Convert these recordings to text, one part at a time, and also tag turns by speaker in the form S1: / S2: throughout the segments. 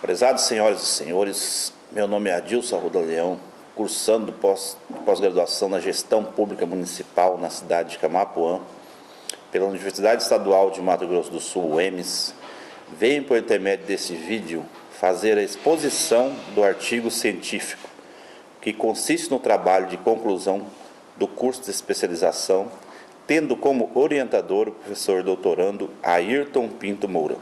S1: Prezados senhoras e senhores, meu nome é Adilson Arruda Leão, cursando pós-graduação na Gestão Pública Municipal na cidade de Camapuã, pela Universidade Estadual de Mato Grosso do Sul, UEMS. Venho, por intermédio desse vídeo, fazer a exposição do artigo científico, que consiste no trabalho de conclusão do curso de especialização, tendo como orientador o professor doutorando Ayrton Pinto Moura.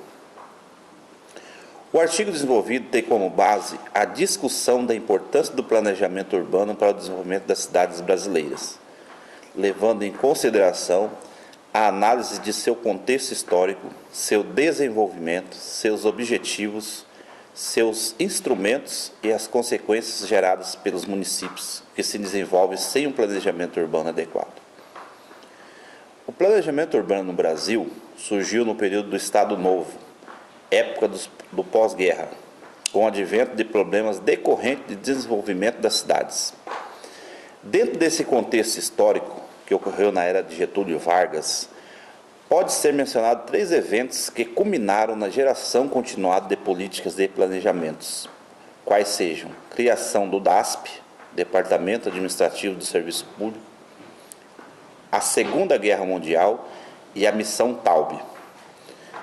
S1: O artigo desenvolvido tem como base a discussão da importância do planejamento urbano para o desenvolvimento das cidades brasileiras, levando em consideração a análise de seu contexto histórico, seu desenvolvimento, seus objetivos, seus instrumentos e as consequências geradas pelos municípios que se desenvolvem sem um planejamento urbano adequado. O planejamento urbano no Brasil surgiu no período do Estado Novo, época do pós-guerra, com o advento de problemas decorrentes de desenvolvimento das cidades. Dentro desse contexto histórico, que ocorreu na era de Getúlio Vargas, pode ser mencionado 3 eventos que culminaram na geração continuada de políticas de planejamentos, quais sejam criação do DASP, Departamento Administrativo do Serviço Público, a Segunda Guerra Mundial e a Missão Taube.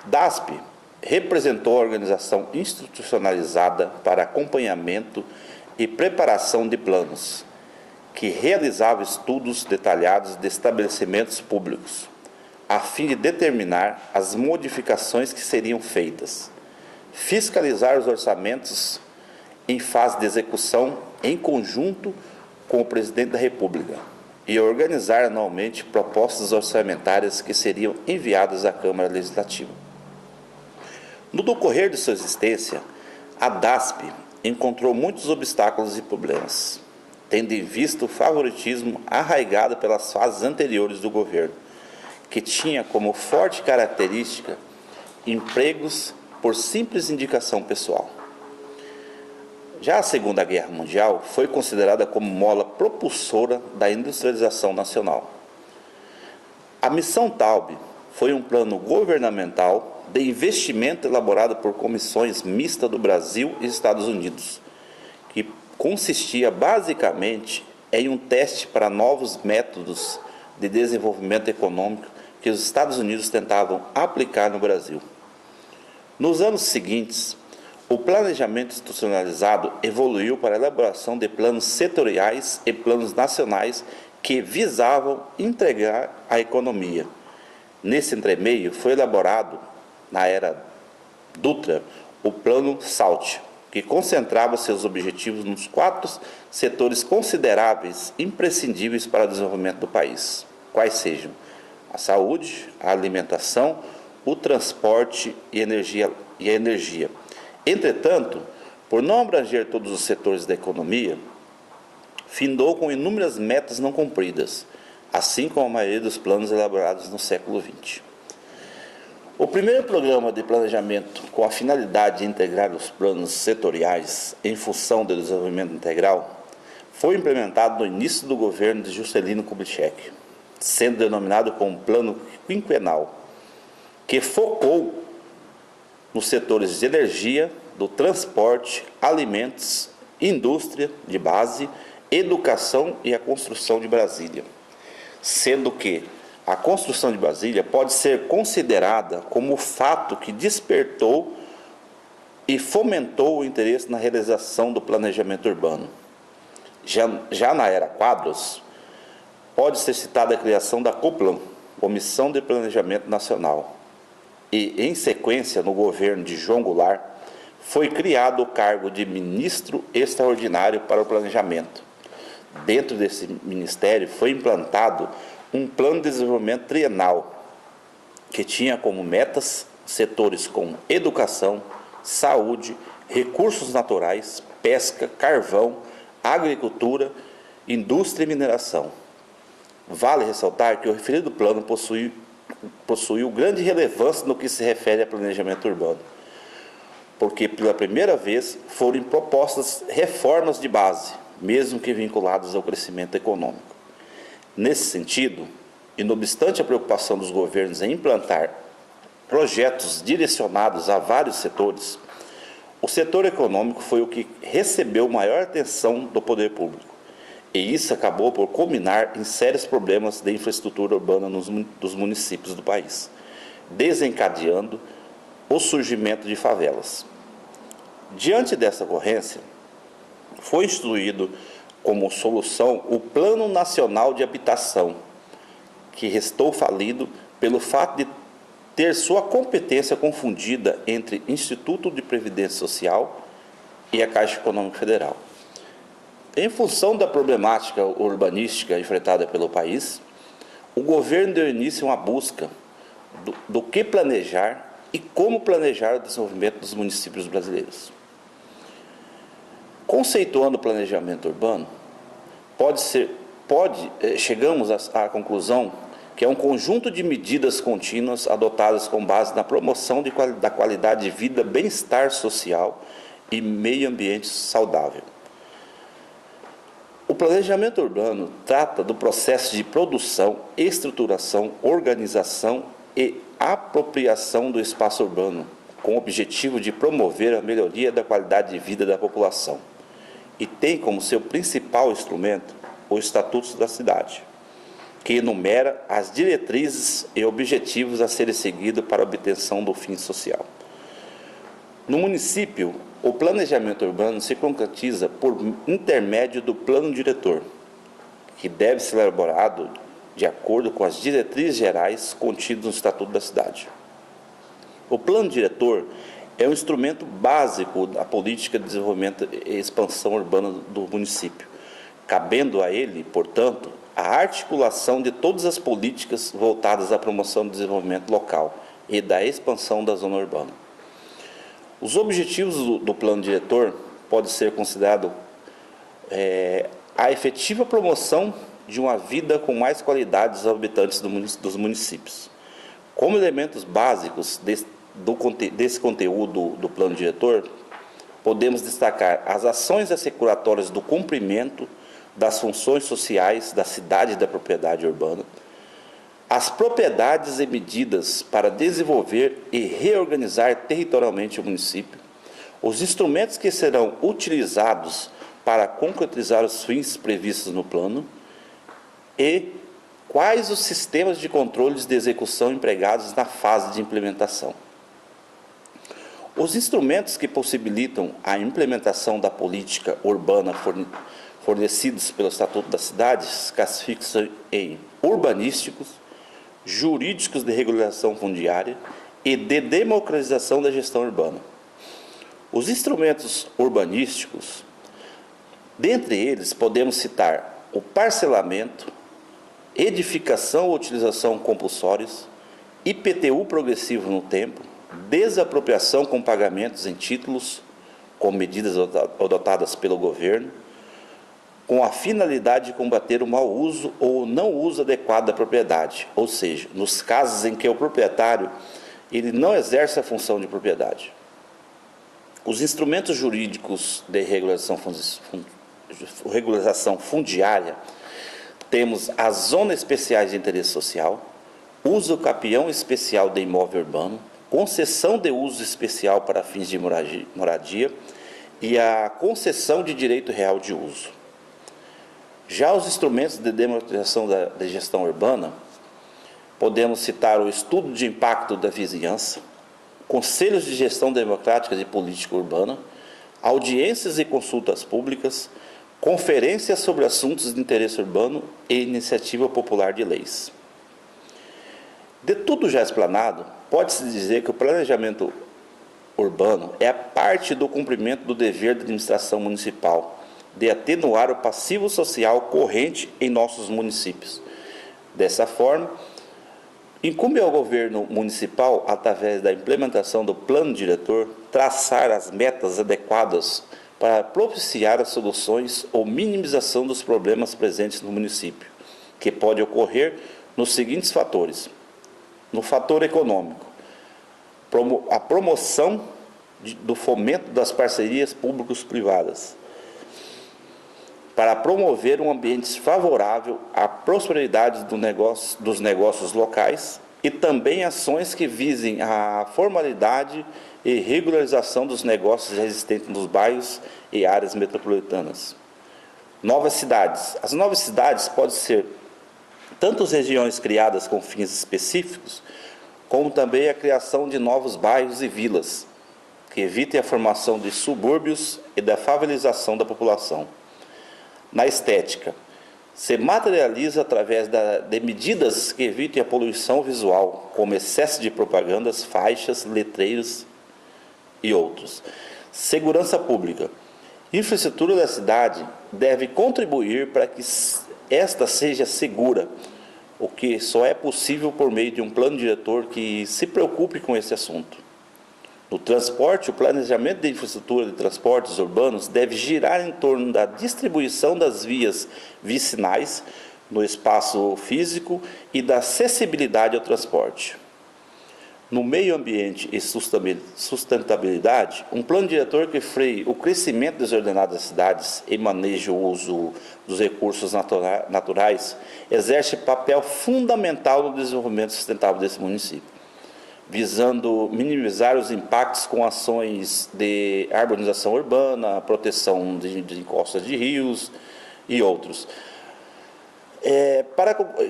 S1: DASP representou a organização institucionalizada para acompanhamento e preparação de planos, que realizava estudos detalhados de estabelecimentos públicos, a fim de determinar as modificações que seriam feitas, fiscalizar os orçamentos em fase de execução em conjunto com o Presidente da República e organizar anualmente propostas orçamentárias que seriam enviadas à Câmara Legislativa. No decorrer de sua existência, a DASP encontrou muitos obstáculos e problemas, tendo em vista o favoritismo arraigado pelas fases anteriores do governo, que tinha como forte característica empregos por simples indicação pessoal. Já a Segunda Guerra Mundial foi considerada como mola propulsora da industrialização nacional. A Missão Taube foi um plano governamental de investimento elaborado por comissões mistas do Brasil e Estados Unidos, que consistia basicamente em um teste para novos métodos de desenvolvimento econômico que os Estados Unidos tentavam aplicar no Brasil. Nos anos seguintes, o planejamento institucionalizado evoluiu para a elaboração de planos setoriais e planos nacionais que visavam integrar a economia. Nesse entremeio, foi elaborado, na era Dutra, o Plano SALT, que concentrava seus objetivos nos 4 setores consideráveis imprescindíveis para o desenvolvimento do país, quais sejam a saúde, a alimentação, o transporte e a energia. Entretanto, por não abranger todos os setores da economia, findou com inúmeras metas não cumpridas, assim como a maioria dos planos elaborados no século XX. O primeiro programa de planejamento com a finalidade de integrar os planos setoriais em função do desenvolvimento integral foi implementado no início do governo de Juscelino Kubitschek, sendo denominado como Plano Quinquenal, que focou nos setores de energia, do transporte, alimentos, indústria de base, educação e a construção de Brasília, sendo que a construção de Brasília pode ser considerada como o fato que despertou e fomentou o interesse na realização do planejamento urbano. Já na era Quadros, pode ser citada a criação da COPLAN, Comissão de Planejamento Nacional, e, em sequência, no governo de João Goulart, foi criado o cargo de Ministro Extraordinário para o Planejamento. Dentro desse ministério foi implantado um plano de desenvolvimento trienal, que tinha como metas setores como educação, saúde, recursos naturais, pesca, carvão, agricultura, indústria e mineração. Vale ressaltar que o referido plano possuiu grande relevância no que se refere a planejamento urbano, porque pela primeira vez foram propostas reformas de base, mesmo que vinculadas ao crescimento econômico. Nesse sentido, e não obstante a preocupação dos governos em implantar projetos direcionados a vários setores, O setor econômico foi o que recebeu maior atenção do poder público, e isso acabou por culminar em sérios problemas de infraestrutura urbana dos municípios do país, desencadeando o surgimento de favelas. Diante dessa ocorrência, foi instituído como solução o Plano Nacional de Habitação, que restou falido pelo fato de ter sua competência confundida entre Instituto de Previdência Social e a Caixa Econômica Federal. Em função da problemática urbanística enfrentada pelo país, o governo deu início a uma busca do que planejar e como planejar o desenvolvimento dos municípios brasileiros. Conceituando o planejamento urbano, chegamos à conclusão que é um conjunto de medidas contínuas adotadas com base na promoção da qualidade de vida, bem-estar social e meio ambiente saudável. O planejamento urbano trata do processo de produção, estruturação, organização e apropriação do espaço urbano, com o objetivo de promover a melhoria da qualidade de vida da população, e tem como seu principal instrumento o Estatuto da Cidade, que enumera as diretrizes e objetivos a serem seguidos para a obtenção do fim social. No município, o planejamento urbano se concretiza por intermédio do plano diretor, que deve ser elaborado de acordo com as diretrizes gerais contidas no Estatuto da Cidade. O plano diretor é um instrumento básico da política de desenvolvimento e expansão urbana do município, cabendo a ele, portanto, a articulação de todas as políticas voltadas à promoção do desenvolvimento local e da expansão da zona urbana. Os objetivos do plano diretor podem ser considerados a efetiva promoção de uma vida com mais qualidade aos habitantes dos municípios. Como elementos básicos desse conteúdo do plano diretor, podemos destacar as ações assecuratórias do cumprimento das funções sociais da cidade e da propriedade urbana, as propriedades e medidas para desenvolver e reorganizar territorialmente o município, os instrumentos que serão utilizados para concretizar os fins previstos no plano e quais os sistemas de controles de execução empregados na fase de implementação. Os instrumentos que possibilitam a implementação da política urbana fornecidos pelo Estatuto da Cidade classificam-se em urbanísticos, jurídicos de regulação fundiária e de democratização da gestão urbana. Os instrumentos urbanísticos, dentre eles podemos citar o parcelamento, edificação ou utilização compulsórios, IPTU progressivo no tempo, desapropriação com pagamentos em títulos, com medidas adotadas pelo governo, com a finalidade de combater o mau uso ou não uso adequado da propriedade, ou seja, nos casos em que o proprietário ele não exerce a função de propriedade. Os instrumentos jurídicos de regularização fundiária, temos as zonas especiais de interesse social, uso capião especial de imóvel urbano, concessão de uso especial para fins de moradia e a concessão de direito real de uso. Já os instrumentos de democratização da gestão urbana, podemos citar o estudo de impacto da vizinhança, conselhos de gestão democrática de política urbana, audiências e consultas públicas, conferências sobre assuntos de interesse urbano e iniciativa popular de leis. De tudo já explanado, pode-se dizer que o planejamento urbano é a parte do cumprimento do dever da administração municipal de atenuar o passivo social corrente em nossos municípios. Dessa forma, incumbe ao governo municipal, através da implementação do plano diretor, traçar as metas adequadas para propiciar as soluções ou minimização dos problemas presentes no município, que pode ocorrer nos seguintes fatores. No fator econômico, a promoção do fomento das parcerias públicos-privadas, para promover um ambiente favorável à prosperidade dos negócios locais e também ações que visem a formalidade e regularização dos negócios existentes nos bairros e áreas metropolitanas. Novas cidades. As novas cidades podem ser tanto as regiões criadas com fins específicos, como também a criação de novos bairros e vilas, que evitem a formação de subúrbios e da favelização da população. Na estética, se materializa através de medidas que evitem a poluição visual, como excesso de propagandas, faixas, letreiros e outros. Segurança pública. Infraestrutura da cidade deve contribuir para que esta seja segura, o que só é possível por meio de um plano diretor que se preocupe com esse assunto. No transporte, o planejamento de infraestrutura de transportes urbanos deve girar em torno da distribuição das vias vicinais no espaço físico e da acessibilidade ao transporte. No meio ambiente e sustentabilidade, um plano diretor que freie o crescimento desordenado das cidades e maneje o uso dos recursos naturais exerce papel fundamental no desenvolvimento sustentável desse município, visando minimizar os impactos com ações de arborização urbana, proteção de encostas de rios e outros.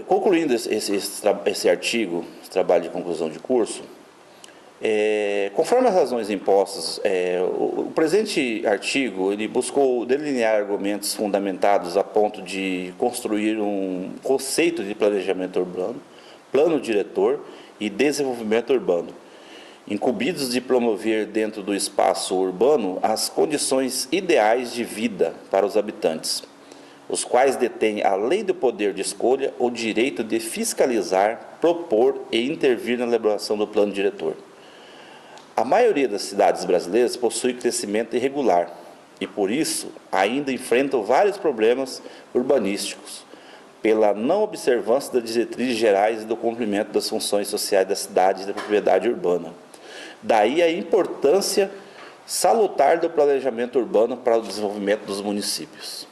S1: Concluindo esse artigo, esse trabalho de conclusão de curso, conforme as razões impostas, o presente artigo ele buscou delinear argumentos fundamentados a ponto de construir um conceito de planejamento urbano, plano diretor e desenvolvimento urbano, incumbidos de promover dentro do espaço urbano as condições ideais de vida para os habitantes, os quais detêm, além do poder de escolha, o direito de fiscalizar, propor e intervir na elaboração do plano diretor. A maioria das cidades brasileiras possui crescimento irregular e, por isso, ainda enfrentam vários problemas urbanísticos, pela não observância das diretrizes gerais e do cumprimento das funções sociais da cidade e da propriedade urbana. Daí a importância salutar do planejamento urbano para o desenvolvimento dos municípios.